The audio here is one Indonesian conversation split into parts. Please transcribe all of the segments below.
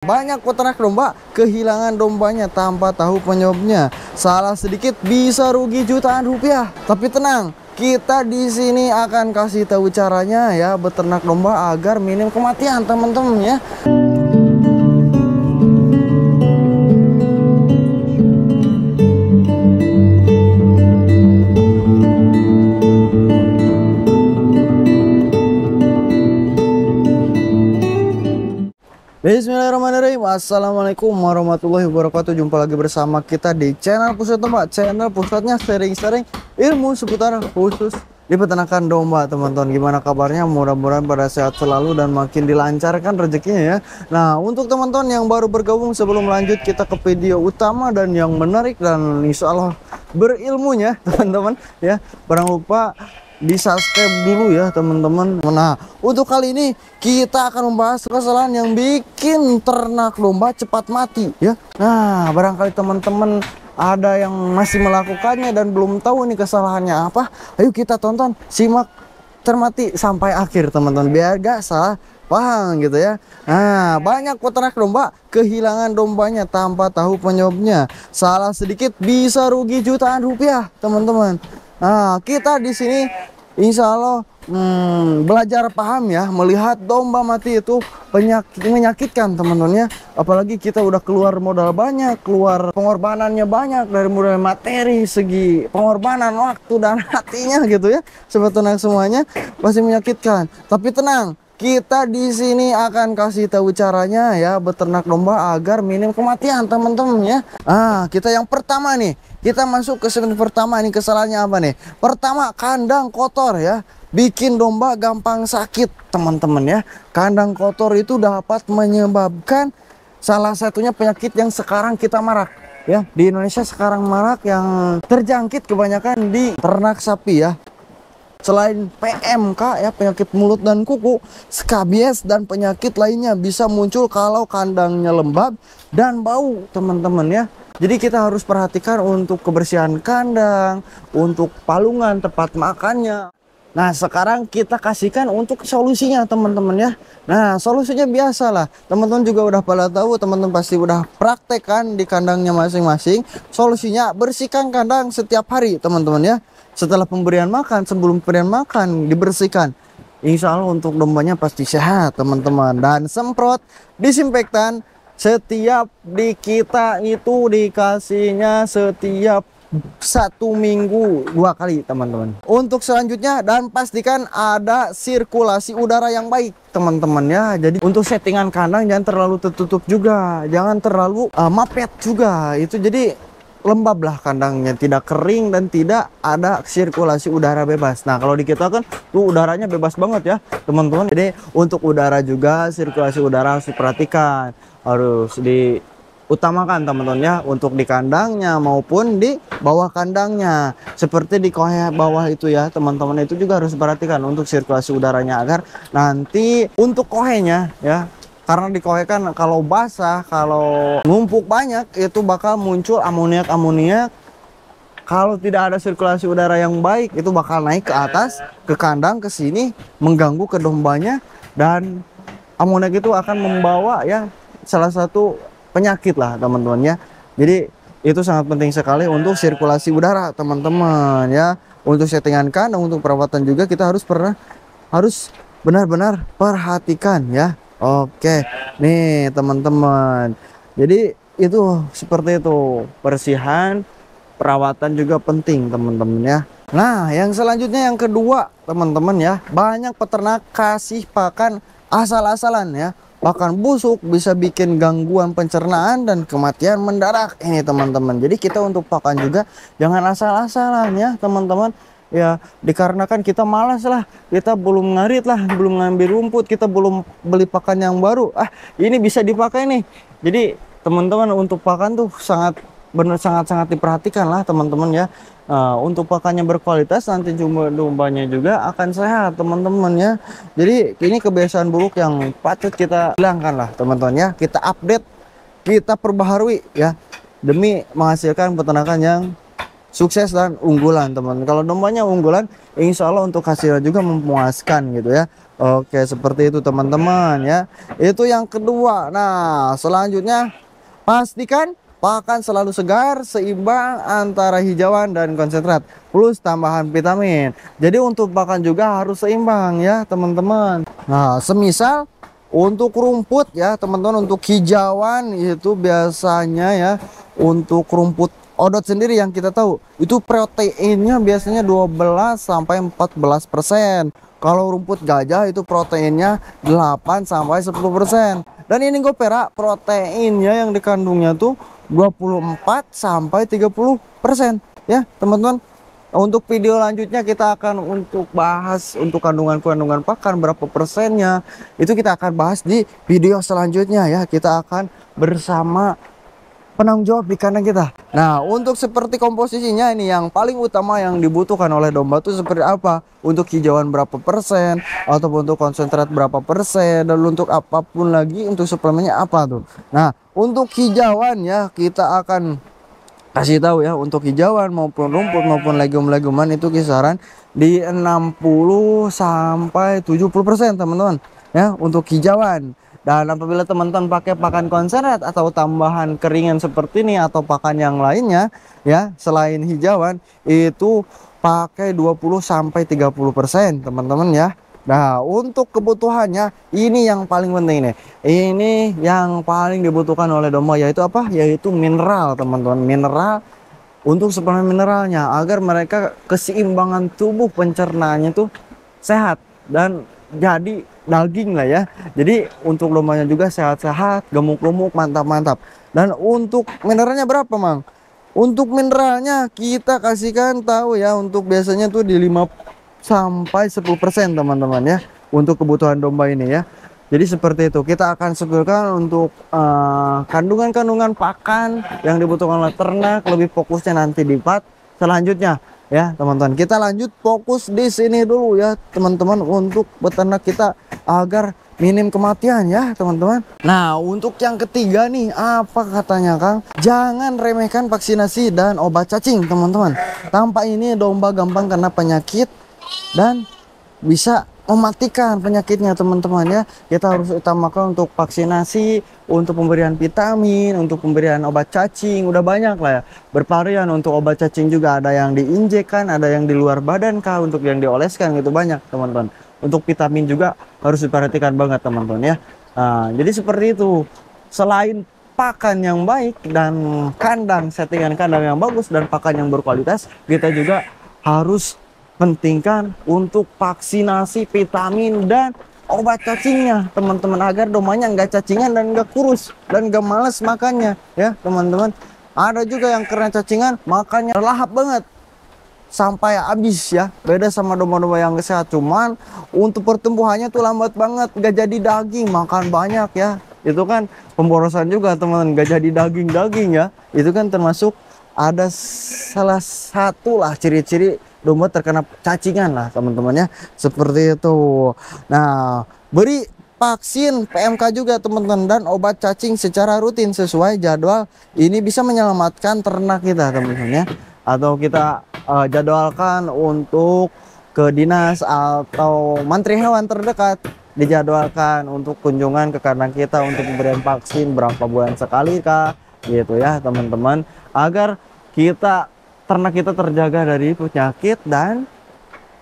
Banyak peternak domba kehilangan dombanya tanpa tahu penyebabnya. Salah sedikit bisa rugi jutaan rupiah. Tapi tenang, kita di sini akan kasih tahu caranya ya beternak domba agar minim kematian teman-teman ya. Bismillahirrahmanirrahim. Assalamualaikum warahmatullahi wabarakatuh. Jumpa lagi bersama kita di channel Pusat Domba. Channel pusatnya sering-sering ilmu seputar khusus di peternakan domba, teman-teman. Gimana kabarnya? Mudah-mudahan pada sehat selalu dan makin dilancarkan rezekinya ya. Nah, untuk teman-teman yang baru bergabung, sebelum lanjut kita ke video utama dan yang menarik dan insya Allah berilmunya teman-teman ya, jangan lupa di subscribe dulu ya teman-teman. Nah, untuk kali ini kita akan membahas kesalahan yang bikin ternak domba cepat mati ya. Nah, barangkali teman-teman ada yang masih melakukannya dan belum tahu nih kesalahannya apa. Ayo kita tonton, simak cermati sampai akhir teman-teman, biar gak salah paham gitu ya. Nah, banyak peternak domba kehilangan dombanya tanpa tahu penyebabnya. Salah sedikit bisa rugi jutaan rupiah teman-teman. Nah, kita di sini insya Allah belajar paham ya, melihat domba mati itu menyakitkan teman-teman ya. Apalagi kita udah keluar modal banyak, keluar pengorbanannya banyak, dari mulai materi, segi pengorbanan waktu dan hatinya gitu ya. Sebetulnya semuanya pasti menyakitkan. Tapi tenang, kita di sini akan kasih tahu caranya ya beternak domba agar minim kematian teman-teman ya. Kita yang pertama nih, kita masuk ke segmen pertama. Ini kesalahannya apa nih? Pertama, kandang kotor ya, bikin domba gampang sakit teman-teman ya. Kandang kotor itu dapat menyebabkan salah satunya penyakit yang sekarang kita marak ya di Indonesia. Sekarang marak yang terjangkit kebanyakan di ternak sapi ya. Selain PMK ya, penyakit mulut dan kuku, skabies dan penyakit lainnya bisa muncul kalau kandangnya lembab dan bau teman-teman ya. Jadi kita harus perhatikan untuk kebersihan kandang, untuk palungan tempat makannya. Nah, sekarang kita kasihkan untuk solusinya teman-teman ya. Nah, solusinya biasalah, teman-teman juga udah pada tahu, teman-teman pasti udah praktekkan di kandangnya masing-masing. Solusinya bersihkan kandang setiap hari teman-teman ya. Setelah pemberian makan, sebelum pemberian makan dibersihkan. Insya Allah untuk dombanya pasti sehat teman-teman. Dan semprot disinfektan setiap di kita itu dikasihnya setiap 1 minggu 2 kali teman-teman. Untuk selanjutnya, dan pastikan ada sirkulasi udara yang baik teman-teman ya. Jadi untuk settingan kandang jangan terlalu tertutup juga, jangan terlalu mapet juga. Itu jadi lembab lah kandangnya, tidak kering dan tidak ada sirkulasi udara bebas. Nah, kalau di kita kan tuh udaranya bebas banget ya teman-teman. Jadi untuk udara juga, sirkulasi udara harus diperhatikan, harus diutamakan teman-teman ya, untuk di kandangnya maupun di bawah kandangnya. Seperti di kohe bawah itu ya teman-teman, itu juga harus diperhatikan untuk sirkulasi udaranya agar nanti untuk kohenya ya. Karena di kohe kan kalau basah, kalau numpuk banyak itu bakal muncul amoniak-amoniak. Kalau tidak ada sirkulasi udara yang baik, itu bakal naik ke atas, ke kandang, ke sini, mengganggu ke dombanya. Dan amoniak itu akan membawa ya salah satu penyakit lah teman-teman ya. Jadi itu sangat penting sekali untuk sirkulasi udara teman-teman ya. Untuk settingan kandang, untuk perawatan juga kita harus benar-benar perhatikan ya. Oke, nih teman-teman. Jadi itu seperti itu, persihan, perawatan juga penting teman-teman ya. Nah, yang selanjutnya yang kedua teman-teman ya, banyak peternak kasih pakan asal-asalan ya. Pakan busuk bisa bikin gangguan pencernaan dan kematian mendadak ini teman-teman. Jadi kita untuk pakan juga jangan asal-asalan ya teman-teman. Ya, dikarenakan kita malas lah, kita belum ngarit lah, belum ngambil rumput, kita belum beli pakan yang baru. Ini bisa dipakai nih. Jadi teman-teman untuk pakan tuh sangat diperhatikan lah teman-teman ya. Untuk pakannya berkualitas, nanti jumlah dombanya juga akan sehat teman-teman ya. Jadi ini kebiasaan buruk yang patut kita hilangkan lah teman-teman ya. Kita update, kita perbaharui ya, demi menghasilkan peternakan yang sukses dan unggulan teman. Kalau dombanya unggulan, insya Allah untuk hasilnya juga memuaskan gitu ya. Oke, seperti itu teman-teman ya. Itu yang kedua. Nah, selanjutnya pastikan pakan selalu segar, seimbang antara hijauan dan konsentrat plus tambahan vitamin. Jadi untuk pakan juga harus seimbang ya, teman-teman. Nah, semisal untuk rumput ya, teman-teman, untuk hijauan itu biasanya ya, untuk rumput odot sendiri yang kita tahu itu proteinnya biasanya 12 sampai 14%. Kalau rumput gajah itu proteinnya 8 sampai 10%. Dan ini gopera proteinnya yang dikandungnya tuh 24 sampai 30% ya, teman-teman. Untuk video lanjutnya kita akan untuk bahas untuk kandungan pakan berapa persennya. Itu kita akan bahas di video selanjutnya ya. Kita akan bersama penanggung jawab di kandang kita. Nah, untuk seperti komposisinya ini yang paling utama yang dibutuhkan oleh domba itu seperti apa? Untuk hijauan berapa persen, ataupun untuk konsentrat berapa persen, dan untuk apapun lagi untuk suplemennya apa tuh. Nah, untuk hijauan ya kita akan kasih tahu ya, untuk hijauan maupun rumput maupun legume-leguman itu kisaran di 60 sampai 70% teman-teman ya, untuk hijauan. Dan apabila teman-teman pakai pakan konsentrat atau tambahan keringan seperti ini atau pakan yang lainnya ya selain hijauan, itu pakai 20 sampai 30% teman-teman ya. Nah, untuk kebutuhannya ini yang paling penting nih. Ini yang paling dibutuhkan oleh domba yaitu apa? Yaitu mineral, teman-teman. Mineral, untuk suplemen mineralnya agar mereka keseimbangan tubuh pencernaannya tuh sehat dan jadi daging lah ya. Jadi untuk dombanya juga sehat-sehat, gemuk-gemuk, mantap-mantap. Dan untuk mineralnya berapa, Mang? Untuk mineralnya kita kasihkan tahu ya, untuk biasanya tuh di 5 sampai 10% teman-teman ya, untuk kebutuhan domba ini ya. Jadi seperti itu kita akan sebutkan untuk kandungan-kandungan pakan yang dibutuhkan oleh ternak, lebih fokusnya nanti di part selanjutnya ya, teman-teman. Kita lanjut fokus di sini dulu ya, teman-teman, untuk beternak kita agar minim kematian ya, teman-teman. Nah, untuk yang ketiga nih, apa katanya Kang? Jangan remehkan vaksinasi dan obat cacing, teman-teman. Tanpa ini domba gampang kena penyakit dan bisa mematikan penyakitnya, teman-teman ya. Kita harus utamakan untuk vaksinasi, untuk pemberian vitamin, untuk pemberian obat cacing, udah banyak lah ya, bervarian. Untuk obat cacing juga ada yang diinjekkan, ada yang di luar badan kah, untuk yang dioleskan, gitu banyak teman-teman. Untuk vitamin juga harus diperhatikan banget teman-teman ya. Nah, jadi seperti itu. Selain pakan yang baik dan kandang, settingan kandang yang bagus dan pakan yang berkualitas, kita juga harus pentingkan untuk vaksinasi, vitamin dan obat cacingnya, teman-teman, agar dombanya nggak cacingan dan nggak kurus dan nggak males makannya ya, teman-teman. Ada juga yang karena cacingan makannya lahap banget sampai habis ya, beda sama domba-domba yang sehat. Cuman untuk pertumbuhannya tuh lambat banget, nggak jadi daging, makan banyak ya, itu kan pemborosan juga teman-teman, nggak jadi daging ya. Itu kan termasuk ada salah satu lah ciri-ciri domba terkena cacingan lah, teman-teman ya, seperti itu. Nah, beri vaksin PMK juga teman-teman dan obat cacing secara rutin sesuai jadwal. Ini bisa menyelamatkan ternak kita, teman-teman ya. Atau kita jadwalkan untuk ke dinas atau mantri hewan terdekat, dijadwalkan untuk kunjungan ke kandang kita untuk pemberian vaksin berapa bulan sekali kah, gitu ya, teman-teman, agar ternak kita terjaga dari penyakit dan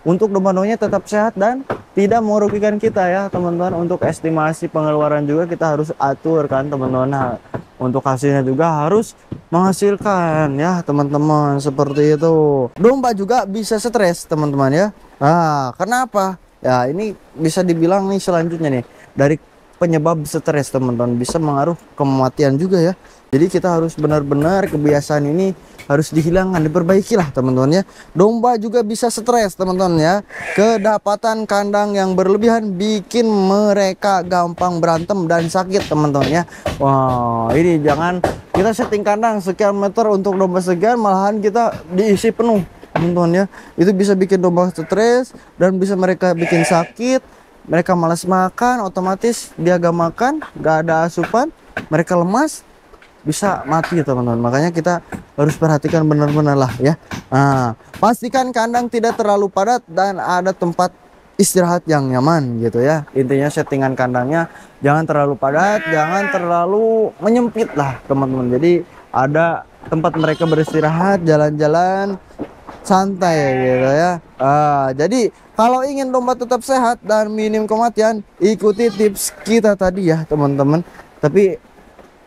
untuk domba-dombanya tetap sehat dan tidak merugikan kita ya, teman-teman. Untuk estimasi pengeluaran juga kita harus atur kan, teman-teman. Nah, untuk hasilnya juga harus menghasilkan ya, teman-teman, seperti itu. Domba juga bisa stres, teman-teman ya. Nah, kenapa? Ya, ini bisa dibilang nih selanjutnya nih, dari penyebab stres, teman-teman, bisa mengaruh kematian juga ya. Jadi kita harus benar-benar kebiasaan ini harus dihilangkan, diperbaiki lah, teman-teman ya. Domba juga bisa stres, teman-teman ya. Kedapatan kandang yang berlebihan bikin mereka gampang berantem dan sakit, teman-teman ya. Wah, ini jangan kita setting kandang sekian meter untuk domba sekian, malahan kita diisi penuh, teman-teman ya. Itu bisa bikin domba stres dan bisa mereka bikin sakit. Mereka malas makan, otomatis dia gak makan, gak ada asupan, mereka lemas, bisa mati, teman-teman. Makanya kita harus perhatikan benar-benar lah ya. Nah, pastikan kandang tidak terlalu padat dan ada tempat istirahat yang nyaman gitu ya. Intinya settingan kandangnya jangan terlalu padat, jangan terlalu menyempit lah teman-teman. Jadi ada tempat mereka beristirahat, jalan-jalan santai gitu ya. Jadi kalau ingin domba tetap sehat dan minim kematian, ikuti tips kita tadi ya teman-teman. Tapi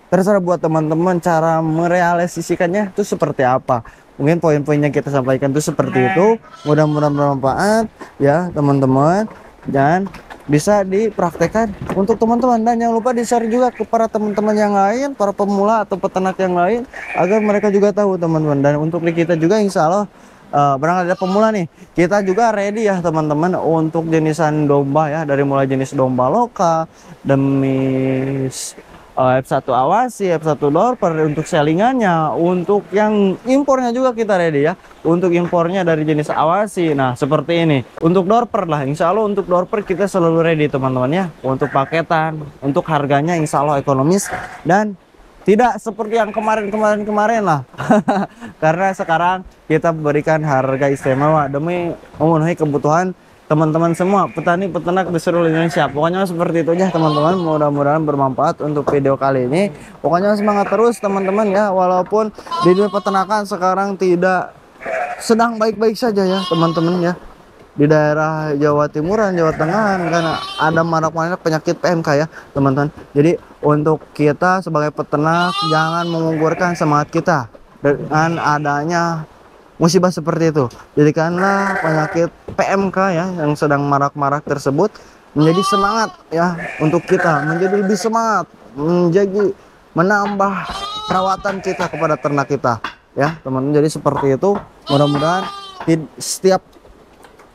terserah buat teman-teman cara merealisasikannya itu seperti apa. Mungkin poin-poinnya kita sampaikan itu seperti itu. Mudah-mudahan bermanfaat ya teman-teman, dan bisa dipraktekkan untuk teman-teman, dan jangan lupa di-share juga ke para teman-teman yang lain, para pemula atau peternak yang lain, agar mereka juga tahu teman-teman. Dan untuk di kita juga insya Allah barangkali ada pemula nih, kita juga ready ya teman-teman untuk jenisan domba ya, dari mulai jenis domba lokal, demis F1 awasi, F1 dorper untuk selingannya, untuk yang impornya juga kita ready ya. Untuk impornya dari jenis awasi, nah seperti ini. Untuk dorper lah, insya Allah untuk dorper kita selalu ready teman-teman ya. Untuk paketan, untuk harganya insya Allah ekonomis dan tidak seperti yang kemarin lah. Karena sekarang kita berikan harga istimewa demi memenuhi kebutuhan teman-teman semua petani peternak di seluruh Indonesia. Pokoknya seperti itu aja teman-teman, mudah-mudahan bermanfaat untuk video kali ini. Pokoknya semangat terus teman-teman ya, walaupun di dunia peternakan sekarang tidak sedang baik-baik saja ya teman-teman ya. Di daerah Jawa Timuran, Jawa Tengahan karena ada marak-marak penyakit PMK ya teman-teman. Jadi untuk kita sebagai peternak jangan mengunggurkan semangat kita dengan adanya musibah seperti itu. Jadikanlah penyakit PMK ya yang sedang marak-marak tersebut menjadi semangat ya untuk kita, menjadi lebih semangat, menjadi menambah perawatan kita kepada ternak kita ya teman-teman. Jadi seperti itu, mudah-mudahan setiap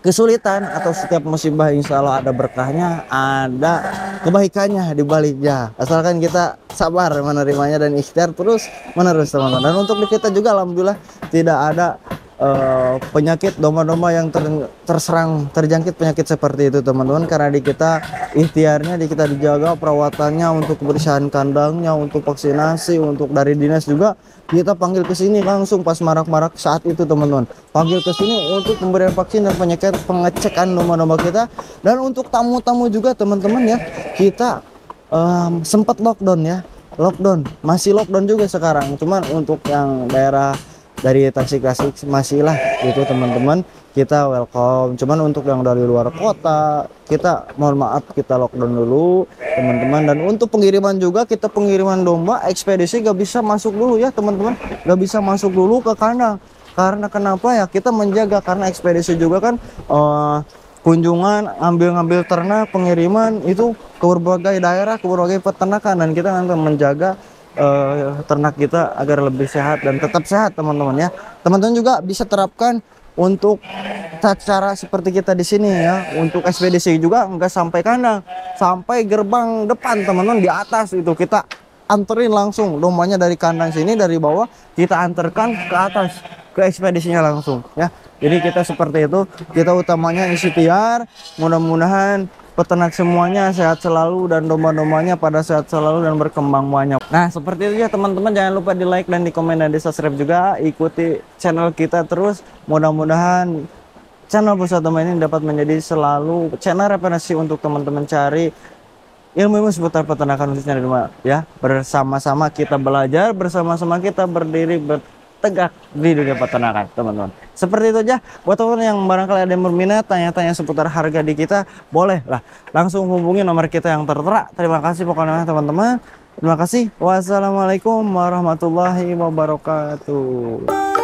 kesulitan atau setiap musibah insya Allah ada berkahnya, ada kebaikannya di baliknya, asalkan kita sabar menerimanya dan ikhtiar terus menerus teman-teman. Dan untuk di kita juga alhamdulillah tidak ada penyakit domba-domba yang terjangkit penyakit seperti itu teman-teman, karena di kita ikhtiarnya, di kita dijaga perawatannya, untuk kebersihan kandangnya, untuk vaksinasi, untuk dari dinas juga kita panggil ke sini langsung pas marak-marak saat itu teman-teman, panggil ke sini untuk pemberian vaksin dan penyakit pengecekan domba-domba kita. Dan untuk tamu-tamu juga teman-teman ya, kita sempat lockdown ya, masih lockdown juga sekarang, cuman untuk yang daerah dari Tasik masih lah gitu teman-teman, kita welcome. Cuman untuk yang dari luar kota kita mohon maaf, kita lockdown dulu teman-teman. Dan untuk pengiriman juga, kita pengiriman domba ekspedisi gak bisa masuk dulu ya teman-teman, gak bisa masuk dulu ke kandang. Karena kenapa ya, kita menjaga, karena ekspedisi juga kan kunjungan ngambil ternak, pengiriman itu ke berbagai daerah, ke berbagai peternakan, dan kita nanti menjaga ternak kita agar lebih sehat dan tetap sehat teman-teman ya. Teman-teman juga bisa terapkan untuk cara seperti kita di sini ya. Untuk ekspedisi juga enggak sampai kandang, sampai gerbang depan teman-teman, di atas itu kita anterin langsung dombanya dari kandang sini, dari bawah kita antarkan ke atas ke ekspedisinya langsung ya. Jadi kita seperti itu, kita utamanya ikhtiar, mudah-mudahan peternak semuanya sehat selalu dan domba-dombanya pada sehat selalu dan berkembang banyak. Nah seperti itu ya teman-teman, jangan lupa di like dan di komen dan di subscribe juga. Ikuti channel kita terus, mudah-mudahan channel Pusat Domba ini dapat menjadi selalu channel referensi untuk teman-teman cari ilmu-ilmu seputar peternakan khususnya di rumah ya. Bersama-sama kita belajar, bersama-sama kita berdiri tegak di dunia peternakan teman-teman. Seperti itu aja. Buat teman-teman yang barangkali ada yang berminat tanya-tanya seputar harga di kita, boleh lah langsung hubungi nomor kita yang tertera. Terima kasih pokoknya teman-teman. Terima kasih. Wassalamualaikum warahmatullahi wabarakatuh.